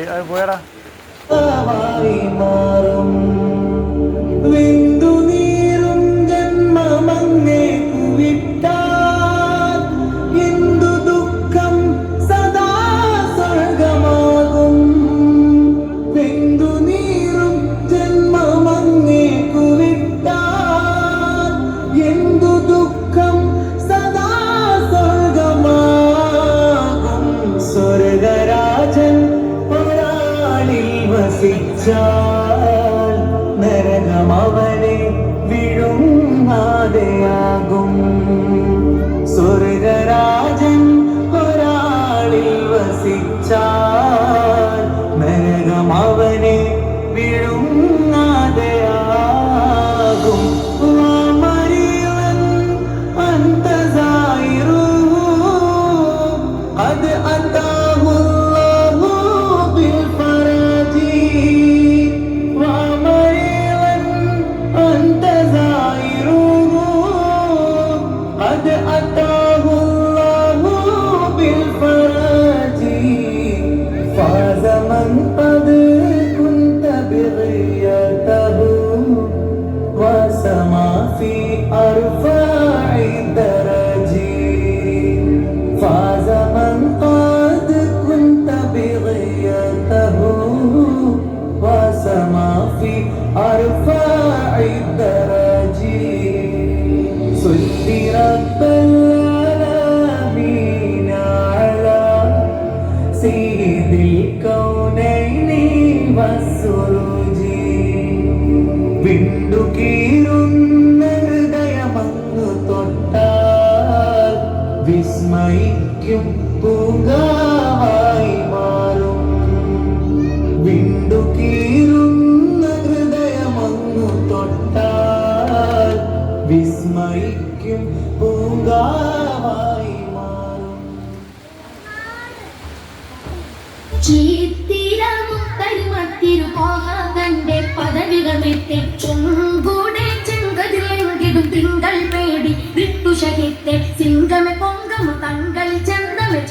പോയടാ. നരകമവനെ വിഴുങ്ങാതെയാകും. സ്വർഗരാജൻ ഒരാളിൽ വസിച്ചാൽ നരകമവനെ വിഴുങ്ങാതെയാകും. അത് വിണ്ടുകീറുന്ന ഹൃദയമങ്ങു തൊട്ടാൽ വിസ്മയിക്കും പൂങ്കാവായി മാറും. വിണ്ടുകീറുന്ന ഹൃദയമങ്ങു തൊട്ടാൽ വിസ്മയിക്കും പൂങ്കാവായി മാറും. പദവികൾ കൂടെ ചെങ്കതിലെങ്കിലും തിങ്കൾ പേടി വിട്ടുശകിത്തെ സിംഗമെ പൊങ്കമ തങ്കൾ ചന്തമെ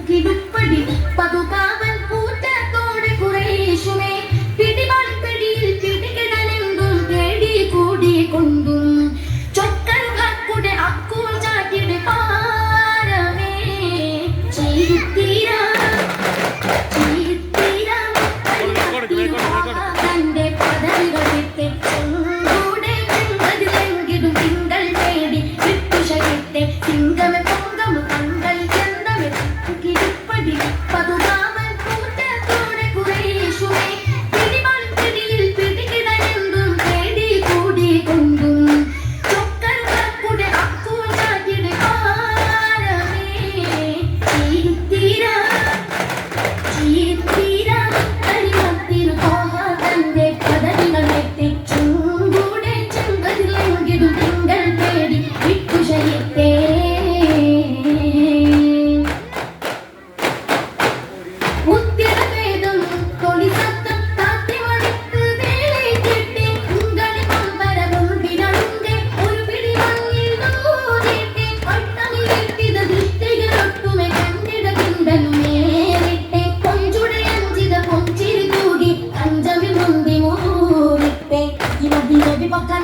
കിടുപ്പടി പതുകാവൻ കൂറ്റത്തോടെ കുറേശുമേ പിടിപാടിൽ പിടികിടനെന്തും തേടി കൂടി കൊണ്ടും ചൊക്കൻ ഹക്കുടെ അക്കൂൾ ചാറ്റിയുടെ പാരമേ ചെയ്തീരാ തന്റെ പദവികൾ കൂടെ ചെങ്കതിലെങ്കിലും തിങ്കൾ പേടി വിട്ടുശകിത്തെ സിംഗമെ പൊങ്കമ തങ്കൾ ചന്തമെ കിടുപ്പടി പതുകാവൻ കൂറ്റത്തോടെ കുറേശുമേ പിടിപാടിൽ പിടികിടനെന്തും തേടി കൂടി കൊണ്ടും ചൊക്കൻ ഹക്കുടെ അക്കൂൾ ചാറ്റിയുടെ പാരമേ ചെയ്തീരാ തന്റെ പദവികൾ കൂടെ ചെങ്കതിലെങ്കിലും തിങ്കൾ പേടി വിട്ടുശകിത്തെ ഉദ്യതഭേദം തൊളിസത്തം താത്തിമണിക്ക് വേലയിട്ടിട്ട് ഉങ്കളി പമ്പരമുണ്ടിനുണ്ട് ഒരു പിടി മണ്ണിൽ നൂറിട്ട് ഒട്ടമിലിട്ടിത ദൃഷ്ടികളൊട്ടുമെ കണ്ടിടകിണ്ടനും നേരിട്ട് കൊഞ്ചുടയഞ്ചിത കൊഞ്ചിരി തൂകി കഞ്ചമിൽ മുന്തി മൂറിട്ട് ഇവ പക്കാൻ